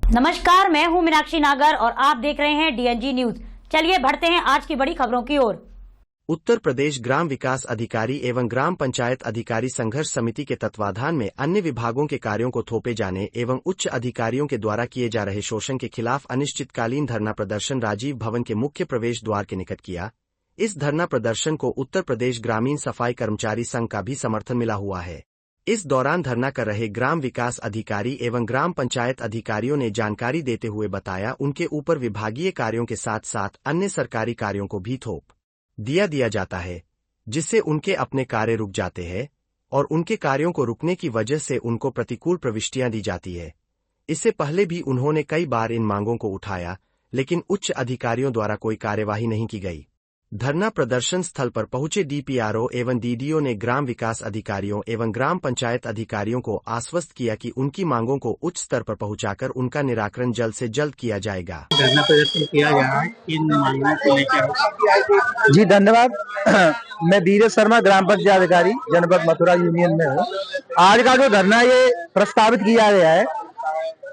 नमस्कार, मैं हूं मीनाक्षी नागर और आप देख रहे हैं डीएनजी न्यूज। चलिए बढ़ते हैं आज की बड़ी खबरों की ओर। उत्तर प्रदेश ग्राम विकास अधिकारी एवं ग्राम पंचायत अधिकारी संघर्ष समिति के तत्वाधान में अन्य विभागों के कार्यों को थोपे जाने एवं उच्च अधिकारियों के द्वारा किए जा रहे शोषण के खिलाफ अनिश्चितकालीन धरना प्रदर्शन राजीव भवन के मुख्य प्रवेश द्वार के निकट किया। इस धरना प्रदर्शन को उत्तर प्रदेश ग्रामीण सफाई कर्मचारी संघ का भी समर्थन मिला हुआ है। इस दौरान धरना कर रहे ग्राम विकास अधिकारी एवं ग्राम पंचायत अधिकारियों ने जानकारी देते हुए बताया, उनके ऊपर विभागीय कार्यों के साथ साथ अन्य सरकारी कार्यों को भी थोप दिया जाता है, जिससे उनके अपने कार्य रुक जाते हैं और उनके कार्यों को रुकने की वजह से उनको प्रतिकूल प्रविष्टियां दी जाती है। इससे पहले भी उन्होंने कई बार इन मांगों को उठाया, लेकिन उच्च अधिकारियों द्वारा कोई कार्यवाही नहीं की गई। धरना प्रदर्शन स्थल पर पहुंचे डीपीआरओ एवं डीडीओ ने ग्राम विकास अधिकारियों एवं ग्राम पंचायत अधिकारियों को आश्वस्त किया कि उनकी मांगों को उच्च स्तर पर पहुंचाकर उनका निराकरण जल्द से जल्द किया जाएगा। धरना प्रदर्शन किया जा रहा है, इन मांगों को लेकर। जी धन्यवाद। मैं धीरज शर्मा, ग्राम पंचायत अधिकारी जनपद मथुरा यूनियन में हूँ। आज का जो धरना ये प्रस्तावित किया गया है,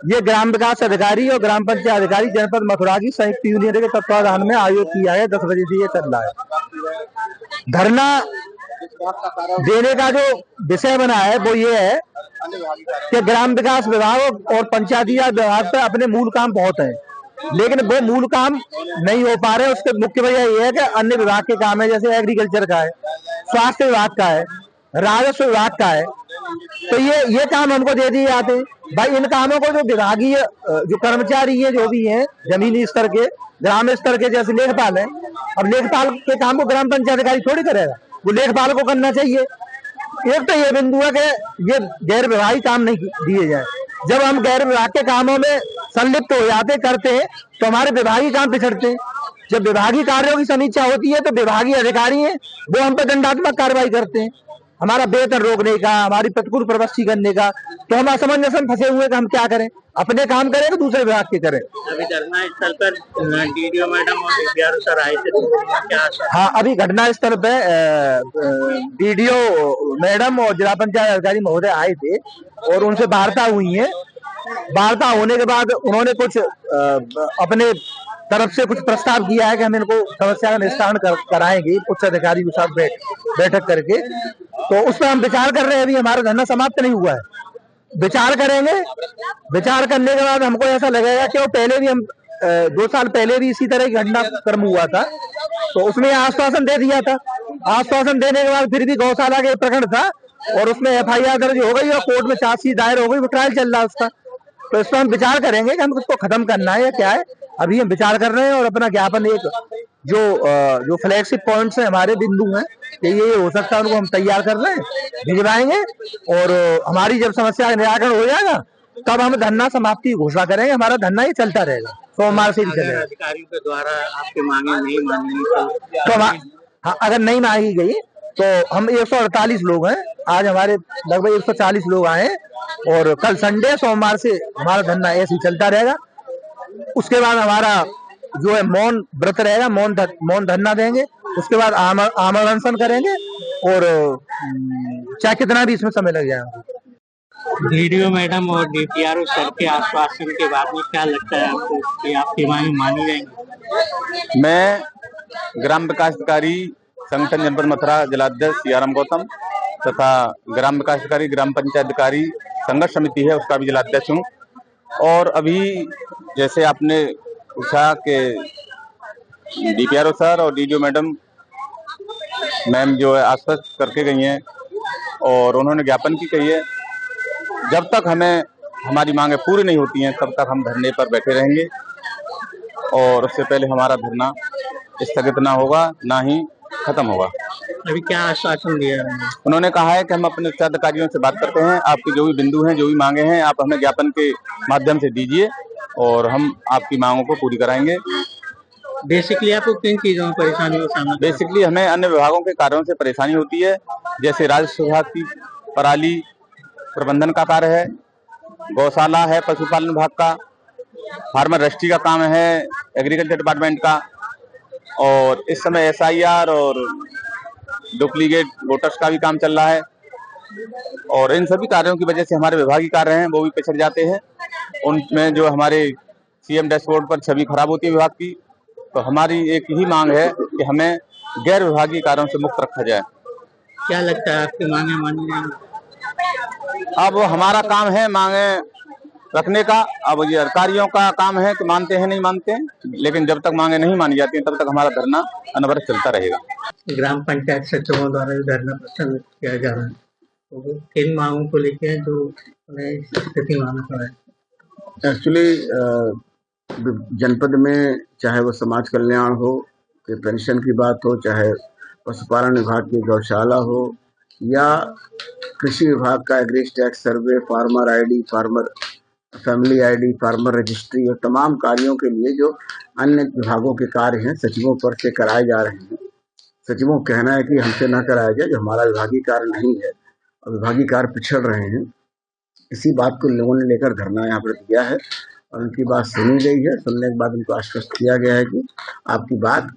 ये ग्राम विकास अधिकारी और ग्राम पंचायत अधिकारी जनपद मथुरा की संयुक्त यूनियन के तत्वाधान में आयोजित किया है। 10 बजे से ये चल रहा है। धरना देने का जो विषय बना है वो ये है कि ग्राम विकास विभाग और पंचायती विभाग पे अपने मूल काम बहुत है, लेकिन वो मूल काम नहीं हो पा रहे। उसके मुख्य वजह ये है कि अन्य विभाग के काम है, जैसे एग्रीकल्चर का है, स्वास्थ्य विभाग का है, राजस्व विभाग का है, तो ये काम हमको दे दिए जाते हैं। भाई इन कामों को जो विभागीय जो कर्मचारी है, जो भी हैं जमीनी स्तर के, ग्राम स्तर के, जैसे लेखपाल है, अब लेखपाल के काम को ग्राम पंचायत अधिकारी थोड़ी करेगा, वो लेखपाल को करना चाहिए। एक तो ये बिंदु है कि ये गैर विभागीय काम नहीं दिए जाए। जब हम गैर विभाग के कामों में संलिप्त हो जाते करते हैं तो हमारे विभागीय काम पिछड़ते हैं। जब विभागीय कार्यों की समीक्षा होती है तो विभागीय अधिकारी हैं वो हम पर दंडात्मक कार्रवाई करते हैं, हमारा वेतन रोकने का, हमारी प्रतिकूल प्रवृत्ति करने का। तो हम असमंजस में फंसे हुए कि हम क्या करें, अपने काम करें कि दूसरे विभाग के करें। अभी धरना स्थल पर डीडीओ मैडम और डीपीआरओ सर आए थे, तो क्या? हाँ, अभी घटना स्थल पे डीडीओ मैडम और जिला पंचायत अधिकारी महोदय आए थे और उनसे वार्ता हुई है। वार्ता होने के बाद उन्होंने कुछ अपने तरफ से कुछ प्रस्ताव किया है कि हम इनको समस्या का निस्तारण कराएंगे उच्च अधिकारी के साथ बैठक करके। तो उस पर हम विचार कर रहे हैं। अभी हमारा धरना समाप्त नहीं हुआ है, विचार करेंगे। विचार करने के बाद हमको ऐसा लगेगा कि वो पहले भी हम 2 साल पहले भी इसी तरह की घटनाक्रम हुआ था, तो उसमें आश्वासन दे दिया था। आश्वासन देने के बाद फिर भी गौशाला के प्रकरण था और उसमें FIR दर्ज हो गई और कोर्ट में चार्जशीट दायर हो गई, वो ट्रायल चल रहा है उसका। तो इस पर हम विचार करेंगे कि हम उसको खत्म करना है या क्या है। अभी हम विचार कर रहे हैं और अपना ज्ञापन एक जो फ्लैगशिप पॉइंट्स हैं, हमारे बिंदु हैं कि ये हो सकता है, उनको हम तैयार कर रहे हैं, भिजवाएंगे और हमारी जब समस्या का निराकरण हो जाएगा तब हम धरना समाप्ति घोषणा करेंगे। हमारा धरना ये चलता रहेगा, सोमवार से भी चलेगा। अधिकारियों के द्वारा आपकी मांगे नहीं मानी तो हाँ, अगर नहीं मांगी गई तो हम 148 लोग हैं, आज हमारे लगभग 140 लोग आए और कल संडे, सोमवार से हमारा धरना ऐसे ही चलता रहेगा। उसके बाद हमारा जो है मौन व्रत रहेगा, मौन धरना देंगे। उसके बाद आमरण अनशन करेंगे और चाहे कितना भी इसमें समय लग जाएगा। डीडीओ मैडम और डीपीआरओ सर के आश्वासन के बाद में क्या लगता है आपको कि आपकी मांगे मानी जाएंगी? मैं ग्राम विकास अधिकारी संगठन जनपद मथुरा जिलाध्यक्ष सियाराम गौतम तथा ग्राम विकास अधिकारी ग्राम पंचायत अधिकारी संघर्ष समिति है उसका भी जिलाध्यक्ष हूँ। और अभी जैसे आपने पूछा कि डीपीआरओ सर और डीडीओ मैम जो है आश्वस्त करके गई हैं और उन्होंने ज्ञापन की कही है, जब तक हमें हमारी मांगे पूरी नहीं होती हैं तब तक हम धरने पर बैठे रहेंगे और उससे पहले हमारा धरना स्थगित ना होगा, ना ही खत्म होगा। अभी क्या आश्वासन दिया है? उन्होंने कहा है कि हम अपने उच्च अधिकारियों से बात करते हैं, आपके जो भी बिंदु हैं, जो भी मांगे हैं, आप हमें ज्ञापन के माध्यम से दीजिए और हम आपकी मांगों को पूरी कराएंगे। बेसिकली आपको किन चीजों में परेशानी का सामना? बेसिकली हमें अन्य विभागों के कार्यों से परेशानी होती है, जैसे राजस्व विभाग की पराली प्रबंधन का कार्य है, गौशाला है पशुपालन विभाग का, फार्मर रजिस्ट्री का काम है एग्रीकल्चर डिपार्टमेंट का, और इस समय SIR और डुप्लीकेट वोटर्स का भी काम चल रहा है। और इन सभी कार्यों की वजह से हमारे विभागीय कार्य हैं वो भी पिछड़ जाते हैं उनमें जो हमारे सीएम डैशबोर्ड पर छवि खराब होती है विभाग की। तो हमारी एक ही मांग है कि हमें गैर विभागीय कार्यों से मुक्त रखा जाए। क्या लगता है आपकी मांगे मानी जाएंगी? अब हमारा काम है मांगे रखने का। अब ये अधिकारियों का काम है कि मानते हैं नहीं मानते हैं, लेकिन जब तक मांगे नहीं मानी जाती हैं तब तक हमारा धरना अनवरत चलता रहेगा। ग्राम पंचायत सचिवों द्वारा जो धरना प्रदर्शन किया जा रहा है तो वो किन मांगों को लेकर है जो उन्हें स्थिति में आना पड़ा है? एक्चुअली जनपद में चाहे वो समाज कल्याण हो, कि पेंशन की बात हो, चाहे पशुपालन विभाग की गौशाला हो, या कृषि विभाग का agristack survey, farmer ID, farmer family ID, farmer registry और तमाम कार्यों के लिए जो अन्य विभागों के कार्य हैं सचिवों पर से कराए जा रहे हैं। सचिवों का कहना है कि हमसे न कराया जाए, जो हमारा विभागीय कार्य नहीं है और विभागीय कार्य पिछड़ रहे हैं। इसी बात को लोगों ने लेकर धरना यहाँ पर दिया है और उनकी बात सुनी गई है। सुनने के बाद उनको आश्वस्त किया गया है कि आपकी बात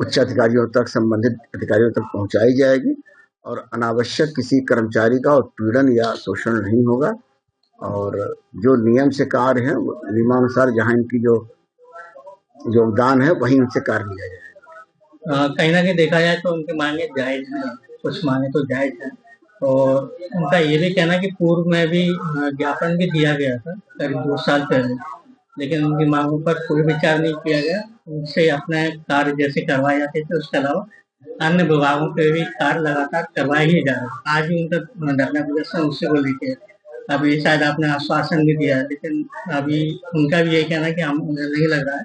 उच्च अधिकारियों तक, संबंधित अधिकारियों तक पहुंचाई जाएगी और अनावश्यक किसी कर्मचारी का उत्पीड़न या शोषण नहीं होगा और जो नियम से कार्य है नियमानुसार जहाँ इनकी जो योगदान है वहीं उनसे कार्य लिया जाएगा। कहीं ना कहीं देखा जाए तो उनकी मांगे जायज हैं, कुछ मांगे तो जायज हैं और उनका ये भी कहना कि पूर्व में भी ज्ञापन भी दिया गया था करीब 2 साल पहले, लेकिन उनकी मांगों पर कोई विचार नहीं किया गया। उनसे अपने कार्य जैसे करवाए जाते थे उसके अलावा अन्य विभागों के भी कार्य लगातार करवाए ही जा रहे। आज भी उनका धरना प्रदर्शन उसी को लेके। अभी शायद आपने आश्वासन भी दिया है, लेकिन अभी उनका भी यही कहना है कि हम उन्हें नहीं लग रहा है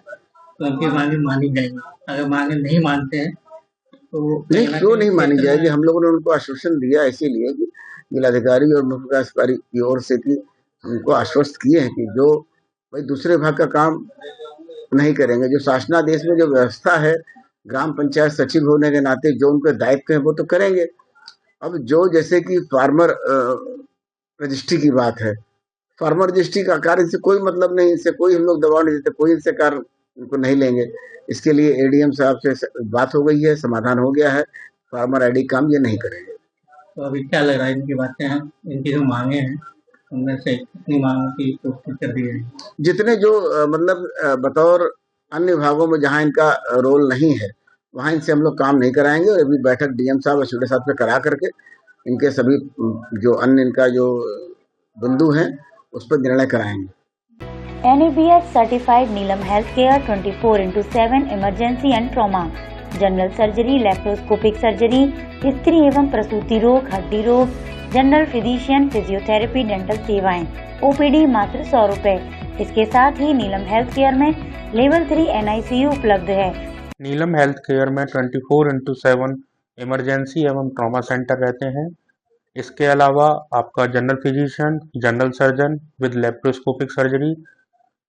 तो उनकी मांगे मानी जाएगी। अगर मांगे नहीं मानते हैं तो नहीं, क्यों नहीं मानी जाएगी? हम लोगों ने उनको आश्वासन दिया इसीलिए कि जिलाधिकारी और मुख्य विकास अधिकारी की ओर से कि हमको आश्वस्त किए हैं कि जो भाई दूसरे विभाग का काम नहीं करेंगे, जो शासनादेश में जो व्यवस्था है ग्राम पंचायत सचिव होने के नाते जो उनके दायित्व है वो तो करेंगे। अब जो जैसे कि फार्मर रजिस्ट्री की बात है, फार्मर रजिस्ट्री का कार्य से कोई मतलब नहीं, इससे कोई हम लोग दबाव नहीं देते, कोई इससे कार्य उनको नहीं लेंगे। इसके लिए एडीएम साहब से बात हो गई है, समाधान हो गया है, फार्मर आईडी काम ये नहीं करेंगे। तो अभी क्या लग रहा है इनकी बातें हैं, इनकी जो मांगे हैं उनमें से कितनी मांगों की पूर्ति कर दी है? जितने जो मतलब बतौर अन्य विभागों में जहाँ इनका रोल नहीं है वहाँ इनसे हम लोग काम नहीं कराएंगे और अभी बैठक डीएम साहब और सीडीओ साहब से करा करके इनके सभी जो अन्य इनका जो बिंदु हैं उस पर निर्णय कराएंगे। NABH certified Neelam health care 24/7 emergency and trauma, general surgery, laparoscopic surgery, स्त्री एवं प्रसूति रोग, हड्डी रोग, जनरल फिजिशियन, फिजियोथेरेपी, डेंटल सेवाएं, OPD मात्र 100 रुपए। इसके साथ ही नीलम हेल्थ केयर में लेवल 3 NICU उपलब्ध है। नीलम हेल्थ केयर में 24/7 इमरजेंसी एवं ट्रॉमा सेंटर रहते हैं। इसके अलावा आपका general physician, general surgeon with laparoscopic surgery,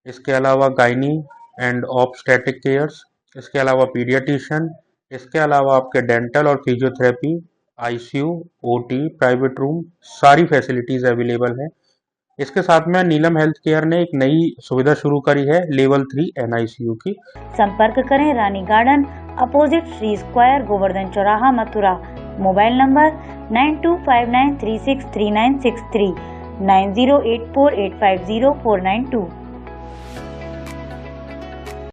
इसके अलावा गायनी एंड ऑब्स्टेटिक केयर्स, इसके अलावा पीडियाट्रिशियन, इसके अलावा आपके डेंटल और physiotherapy, ICU, OT, private room, सारी फैसिलिटीज़ अवेलेबल हैं। इसके साथ में नीलम हेल्थ केयर ने एक नई सुविधा शुरू करी है लेवल 3 NICU की। संपर्क करें Rani garden opposite Shri square, Govardhan चौराहा, मथुरा। Mobile number 9259363963, 9084850492।